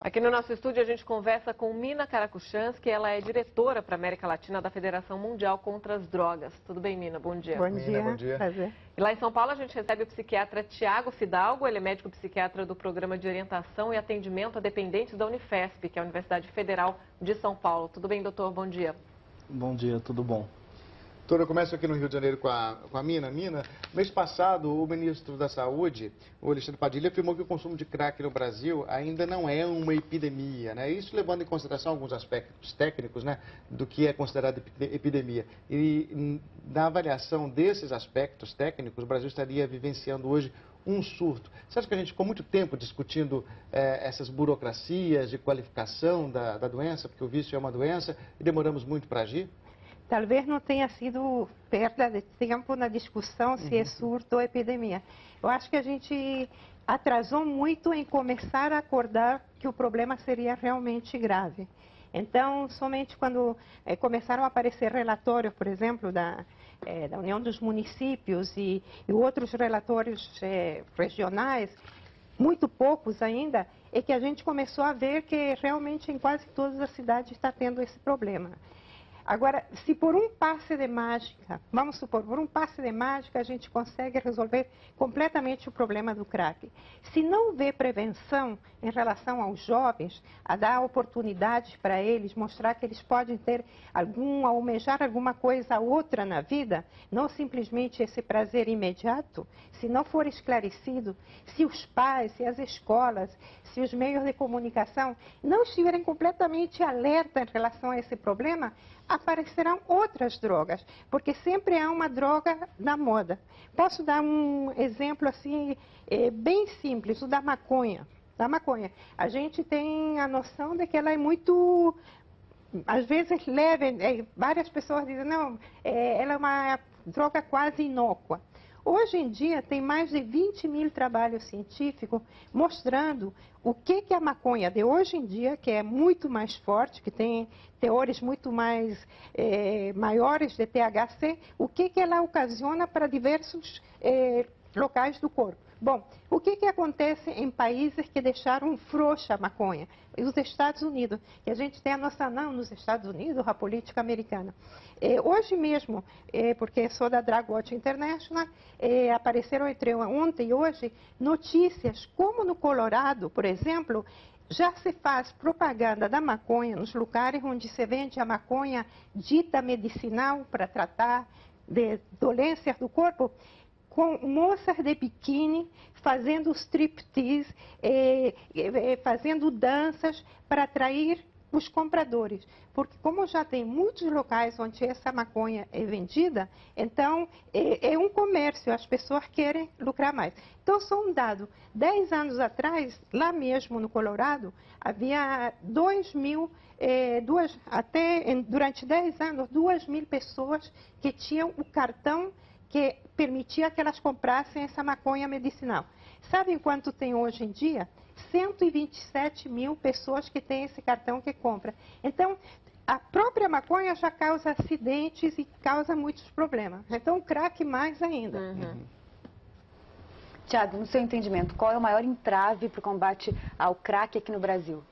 Aqui no nosso estúdio a gente conversa com Mina Karakuchansky, ela é diretora para a América Latina da Federação Mundial contra as Drogas. Tudo bem, Mina? Bom dia. Bom Mina, dia. bom dia. Prazer. E lá em São Paulo a gente recebe o psiquiatra Tiago Fidalgo, ele é médico psiquiatra do Programa de Orientação e Atendimento a Dependentes da Unifesp, que é a Universidade Federal de São Paulo. Tudo bem, doutor? Bom dia. Bom dia, tudo bom? Doutor, eu começo aqui no Rio de Janeiro com a Mina. Mina, mês passado, o ministro da Saúde, o Alexandre Padilha, afirmou que o consumo de crack no Brasil ainda não é uma epidemia, né? Isso levando em consideração alguns aspectos técnicos, né, do que é considerado epidemia. E na avaliação desses aspectos técnicos, o Brasil estaria vivenciando hoje um surto. Você acha que a gente ficou muito tempo discutindo essas burocracias de qualificação da doença, porque o vício é uma doença, e demoramos muito para agir? Talvez não tenha sido perda de tempo na discussão se é surto ou epidemia. Eu acho que a gente atrasou muito em começar a acordar que o problema seria realmente grave. Então, somente quando começaram a aparecer relatórios, por exemplo, da União dos Municípios e outros relatórios regionais, muito poucos ainda, é que a gente começou a ver que realmente em quase todas as cidades está tendo esse problema. Agora, se por um passe de mágica, vamos supor, por um passe de mágica a gente consegue resolver completamente o problema do crack. Se não houver prevenção em relação aos jovens, a dar oportunidades para eles, mostrar que eles podem ter almejar alguma coisa outra na vida, não simplesmente esse prazer imediato, se não for esclarecido, se os pais, se as escolas, se os meios de comunicação não estiverem completamente alerta em relação a esse problema, aparecerão outras drogas, porque sempre há uma droga na moda. Posso dar um exemplo assim, bem simples, o da maconha. A gente tem a noção de que ela é muito, às vezes leve, várias pessoas dizem, não, ela é uma droga quase inócua. Hoje em dia, tem mais de 20 mil trabalhos científicos mostrando o que a maconha de hoje em dia, que é muito mais forte, que tem teores muito mais maiores de THC, o que ela ocasiona para diversos locais do corpo. Bom, o que acontece em países que deixaram frouxa a maconha? Os Estados Unidos, que a gente tem a noção, não, nos Estados Unidos, a política americana. Hoje mesmo, porque sou da Drug Watch International, apareceram entre ontem e hoje notícias como no Colorado, por exemplo, já se faz propaganda da maconha nos lugares onde se vende a maconha dita medicinal para tratar de dolências do corpo, com moças de biquíni fazendo striptease, fazendo danças para atrair os compradores. Porque como já tem muitos locais onde essa maconha é vendida, então é um comércio, as pessoas querem lucrar mais. Então, só um dado, 10 anos atrás, lá mesmo no Colorado, havia 2 mil, durante 10 anos, 2 mil pessoas que tinham o cartão que permitia que elas comprassem essa maconha medicinal. Sabem quanto tem hoje em dia? 127 mil pessoas que têm esse cartão que compra. Então, a própria maconha já causa acidentes e causa muitos problemas. Então, o crack mais ainda. Tiago, no seu entendimento, qual é o maior entrave para o combate ao crack aqui no Brasil?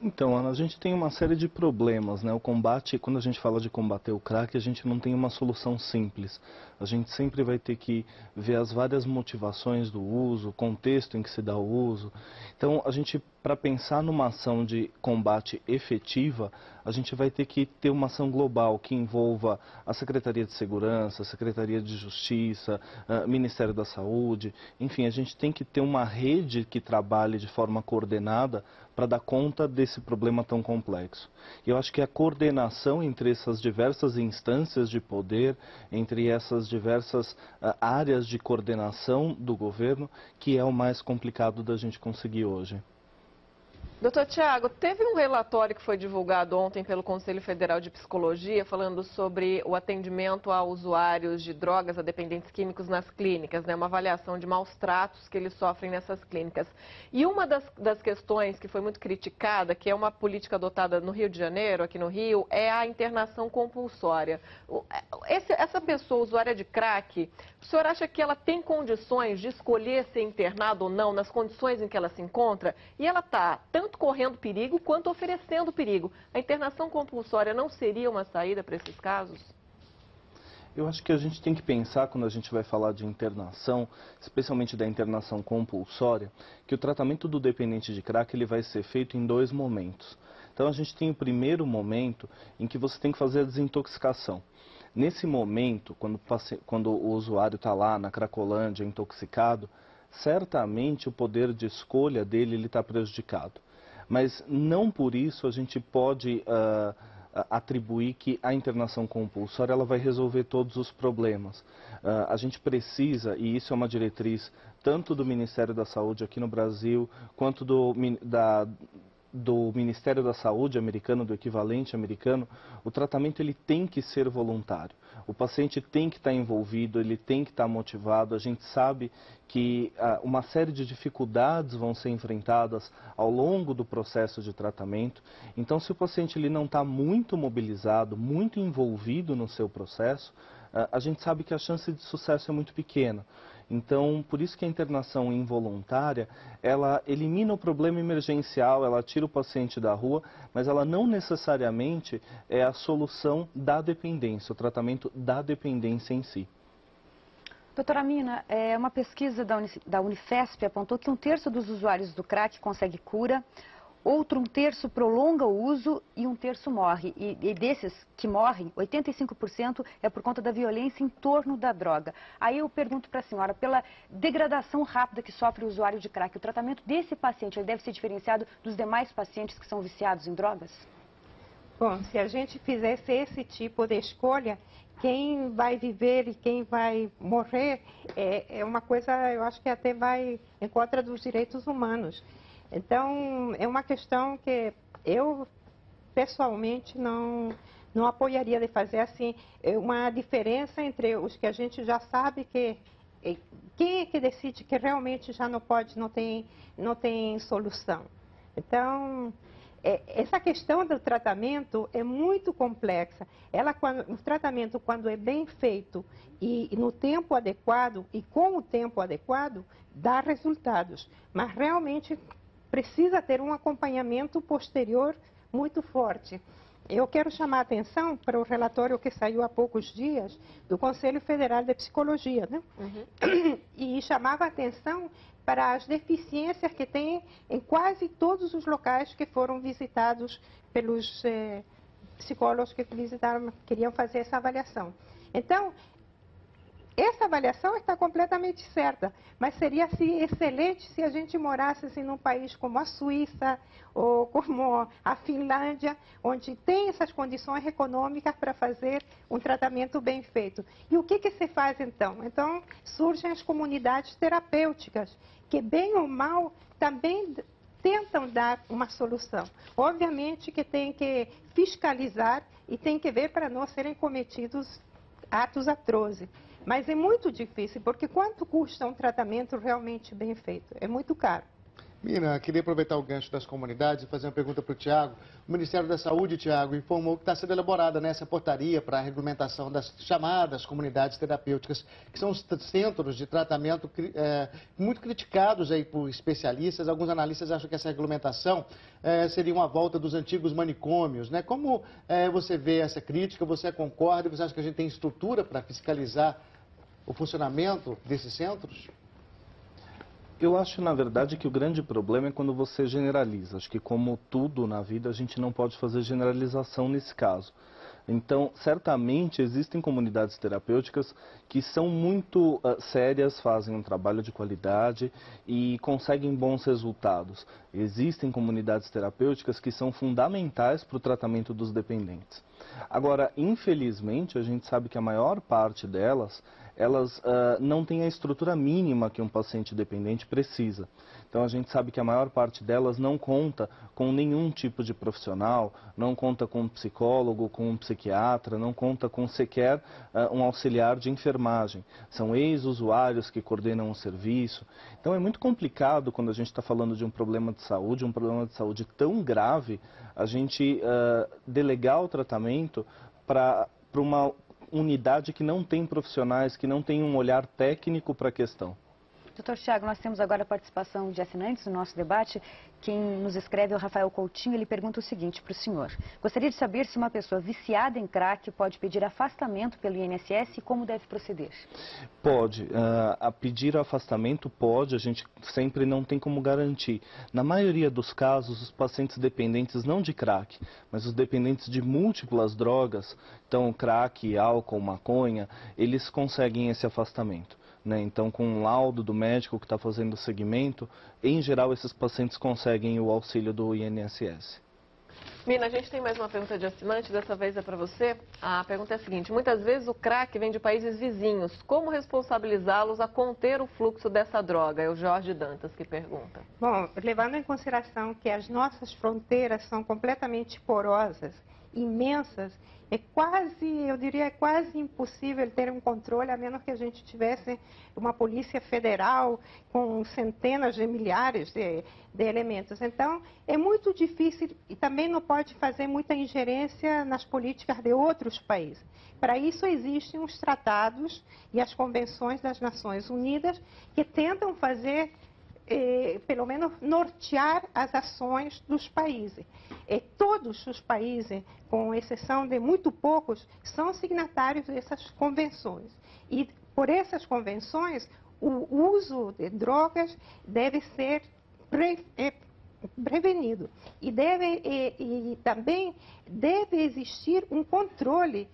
Então, Ana, a gente tem uma série de problemas, né? O combate, quando a gente fala de combater o crack, a gente não tem uma solução simples. A gente sempre vai ter que ver as várias motivações do uso, o contexto em que se dá o uso. Então, a gente, para pensar numa ação de combate efetiva, a gente vai ter que ter uma ação global que envolva a Secretaria de Segurança, a Secretaria de Justiça, o Ministério da Saúde. Enfim, a gente tem que ter uma rede que trabalhe de forma coordenada para dar conta desse problema tão complexo. E eu acho que a coordenação entre essas diversas instâncias de poder, entre essas diversas áreas de coordenação do governo, que é o mais complicado da gente conseguir hoje. Doutor Tiago, teve um relatório que foi divulgado ontem pelo Conselho Federal de Psicologia falando sobre o atendimento a usuários de drogas, a dependentes químicos nas clínicas, né? Uma avaliação de maus tratos que eles sofrem nessas clínicas. E uma das questões que foi muito criticada, que é uma política adotada no Rio de Janeiro, aqui no Rio, é a internação compulsória. Essa pessoa usuária de crack, o senhor acha que ela tem condições de escolher ser internada ou não, nas condições em que ela se encontra? E ela está tanto tanto correndo perigo quanto oferecendo perigo. A internação compulsória não seria uma saída para esses casos? Eu acho que a gente tem que pensar, quando a gente vai falar de internação, especialmente da internação compulsória, que o tratamento do dependente de crack ele vai ser feito em 2 momentos. Então a gente tem o primeiro momento em que você tem que fazer a desintoxicação. Nesse momento, quando o usuário está lá na Cracolândia intoxicado, certamente o poder de escolha dele está prejudicado. Mas não por isso a gente pode atribuir que a internação compulsória ela vai resolver todos os problemas. A gente precisa, e isso é uma diretriz tanto do Ministério da Saúde aqui no Brasil, quanto do Ministério da Saúde americano, do equivalente americano, o tratamento ele tem que ser voluntário. O paciente tem que estar envolvido, ele tem que estar motivado. A gente sabe que uma série de dificuldades vão ser enfrentadas ao longo do processo de tratamento. Então, se o paciente ele não está muito mobilizado, muito envolvido no seu processo, a gente sabe que a chance de sucesso é muito pequena. Então, por isso que a internação involuntária, ela elimina o problema emergencial, ela tira o paciente da rua, mas ela não necessariamente é a solução da dependência, o tratamento da dependência em si. Doutora Mina, uma pesquisa da Unifesp apontou que 1/3 dos usuários do crack consegue cura, outro 1/3 prolonga o uso e 1/3 morre. E desses que morrem, 85% é por conta da violência em torno da droga. Aí eu pergunto para a senhora, pela degradação rápida que sofre o usuário de crack, o tratamento desse paciente ele deve ser diferenciado dos demais pacientes que são viciados em drogas? Bom, se a gente fizesse esse tipo de escolha, quem vai viver e quem vai morrer é uma coisa, eu acho que até vai em contra dos direitos humanos. Então, é uma questão que eu, pessoalmente, não apoiaria de fazer assim, uma diferença entre os que a gente já sabe que quem é que decide que realmente já não pode, não tem solução. Então, essa questão do tratamento é muito complexa. O tratamento, quando é bem feito e no tempo adequado e com o tempo adequado, dá resultados. Mas realmente precisa ter um acompanhamento posterior muito forte. Eu quero chamar a atenção para o relatório que saiu há poucos dias do Conselho Federal de Psicologia, né? Uhum. E chamava a atenção para as deficiências que tem em quase todos os locais que foram visitados pelos psicólogos que queriam fazer essa avaliação. Então, essa avaliação está completamente certa, mas seria assim, excelente se a gente morasse assim, num país como a Suíça ou como a Finlândia, onde tem essas condições econômicas para fazer um tratamento bem feito. E o que se faz então? Então surgem as comunidades terapêuticas, que bem ou mal também tentam dar uma solução. Obviamente que tem que fiscalizar e tem que ver para não serem cometidos atos atrozes. Mas é muito difícil, porque quanto custa um tratamento realmente bem feito? É muito caro. Mina, queria aproveitar o gancho das comunidades e fazer uma pergunta para o Tiago. O Ministério da Saúde, Tiago, informou que está sendo elaborada essa portaria para a regulamentação das chamadas comunidades terapêuticas, que são os centros de tratamento muito criticados aí por especialistas. Alguns analistas acham que essa regulamentação seria uma volta dos antigos manicômios, né? Como você vê essa crítica? Você concorda? Você acha que a gente tem estrutura para fiscalizar o funcionamento desses centros? Eu acho, na verdade, que o grande problema é quando você generaliza. Acho que, como tudo na vida, a gente não pode fazer generalização nesse caso. Então, certamente, existem comunidades terapêuticas que são muito sérias, fazem um trabalho de qualidade e conseguem bons resultados. Existem comunidades terapêuticas que são fundamentais para o tratamento dos dependentes. Agora, infelizmente, a gente sabe que a maior parte delas, elas não têm a estrutura mínima que um paciente dependente precisa. Então a gente sabe que a maior parte delas não conta com nenhum tipo de profissional, não conta com um psicólogo, com um psiquiatra, não conta com sequer um auxiliar de enfermagem. São ex-usuários que coordenam o serviço. Então é muito complicado quando a gente está falando de um problema de saúde tão grave, a gente delegar o tratamento para uma unidade que não tem profissionais, que não tem um olhar técnico para a questão. Doutor Tiago, nós temos agora a participação de assinantes no nosso debate. Quem nos escreve é o Rafael Coutinho. Ele pergunta o seguinte para o senhor: gostaria de saber se uma pessoa viciada em crack pode pedir afastamento pelo INSS e como deve proceder? Pode. A pedir afastamento pode, a gente sempre não tem como garantir. Na maioria dos casos, os pacientes dependentes não de crack, mas os dependentes de múltiplas drogas, então crack, álcool, maconha, eles conseguem esse afastamento. Então, com um laudo do médico que está fazendo o segmento, em geral, esses pacientes conseguem o auxílio do INSS. Mina, a gente tem mais uma pergunta de assinante, dessa vez é para você. A pergunta é a seguinte: muitas vezes o crack vem de países vizinhos. Como responsabilizá-los a conter o fluxo dessa droga? É o Jorge Dantas que pergunta. Bom, levando em consideração que as nossas fronteiras são completamente porosas, imensas, é quase, eu diria, quase impossível ter um controle, a menos que a gente tivesse uma polícia federal com centenas de milhares de elementos. Então, é muito difícil e também não pode fazer muita ingerência nas políticas de outros países. Para isso existem os tratados e as convenções das Nações Unidas que tentam fazer pelo menos nortear as ações dos países. Todos os países, com exceção de muito poucos, são signatários dessas convenções. E por essas convenções, o uso de drogas deve ser prevenido. E também deve existir um controle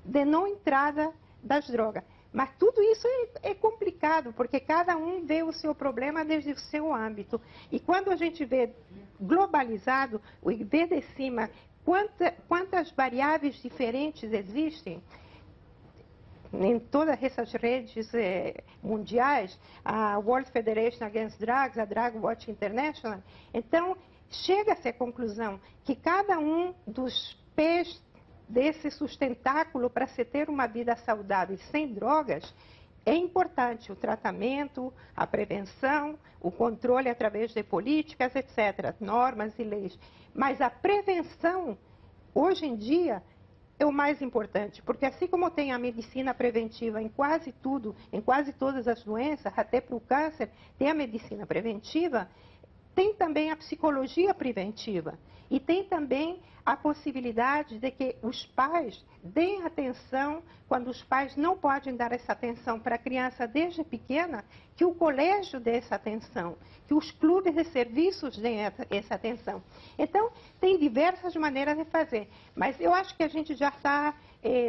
de não entrada das drogas. Mas tudo isso é complicado, porque cada um vê o seu problema desde o seu âmbito. E quando a gente vê globalizado, vê de cima quantas variáveis diferentes existem em todas essas redes mundiais, a World Federation Against Drugs, a Drug Watch International, então chega-se à conclusão que cada um dos pés desse sustentáculo para se ter uma vida saudável sem drogas, é importante o tratamento, a prevenção, o controle através de políticas, etc., normas e leis. Mas a prevenção, hoje em dia, é o mais importante, porque assim como tem a medicina preventiva em quase tudo, em quase todas as doenças, até para o câncer, tem a medicina preventiva, tem também a psicologia preventiva. E tem também a possibilidade de que os pais deem atenção, quando os pais não podem dar essa atenção para a criança desde pequena, que o colégio dê essa atenção, que os clubes de serviços deem essa atenção. Então, tem diversas maneiras de fazer, mas eu acho que a gente já está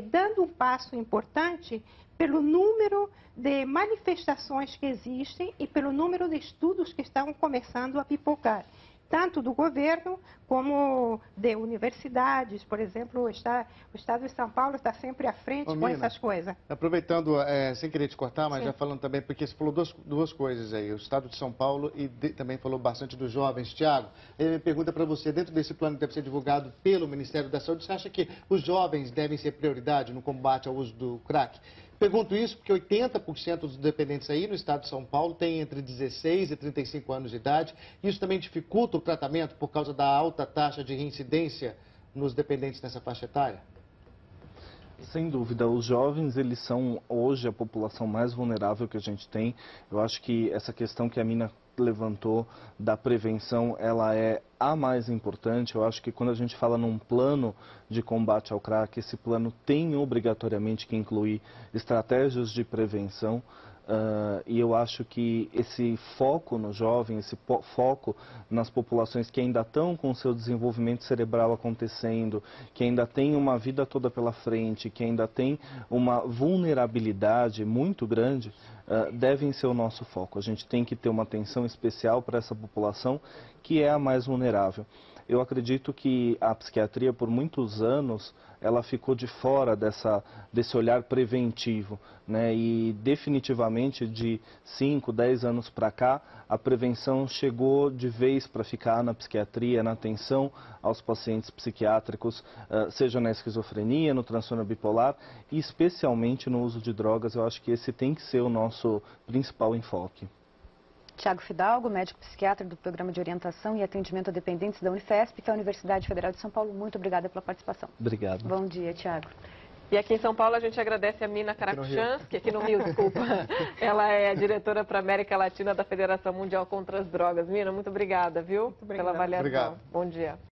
dando um passo importante pelo número de manifestações que existem e pelo número de estudos que estão começando a pipocar, tanto do governo como de universidades. Por exemplo, o Estado de São Paulo está sempre à frente com essas coisas. Aproveitando, sem querer te cortar, mas Sim. já falando também, porque você falou duas coisas aí, o Estado de São Paulo e também falou bastante dos jovens. Tiago, ele pergunta para você, dentro desse plano que deve ser divulgado pelo Ministério da Saúde, você acha que os jovens devem ser prioridade no combate ao uso do crack? Pergunto isso porque 80% dos dependentes aí no estado de São Paulo têm entre 16 e 35 anos de idade. Isso também dificulta o tratamento por causa da alta taxa de reincidência nos dependentes nessa faixa etária? Sem dúvida, os jovens, eles são hoje a população mais vulnerável que a gente tem. Eu acho que essa questão que a Mina levantou da prevenção, ela é a mais importante. Eu acho que quando a gente fala num plano de combate ao crack, esse plano tem obrigatoriamente que incluir estratégias de prevenção. E eu acho que esse foco no jovem, esse foco nas populações que ainda estão com o seu desenvolvimento cerebral acontecendo, que ainda tem uma vida toda pela frente, que ainda tem uma vulnerabilidade muito grande, devem ser o nosso foco. A gente tem que ter uma atenção especial para essa população que é a mais vulnerável. Eu acredito que a psiquiatria, por muitos anos, ela ficou de fora desse olhar preventivo, né? E definitivamente de 5, 10 anos para cá, a prevenção chegou de vez para ficar na psiquiatria, na atenção aos pacientes psiquiátricos, seja na esquizofrenia, no transtorno bipolar e especialmente no uso de drogas. Eu acho que esse tem que ser o nosso principal enfoque. Tiago Fidalgo, médico psiquiatra do Programa de Orientação e Atendimento a Dependentes da Unifesp, que é a Universidade Federal de São Paulo. Muito obrigada pela participação. Obrigado. Bom dia, Tiago. E aqui em São Paulo a gente agradece a Mina Karakuchansky, aqui no Rio, desculpa. Ela é a diretora para a América Latina da Federação Mundial contra as Drogas. Mina, muito obrigada, viu? Muito obrigada. Pela avaliação. Obrigado. Bom dia.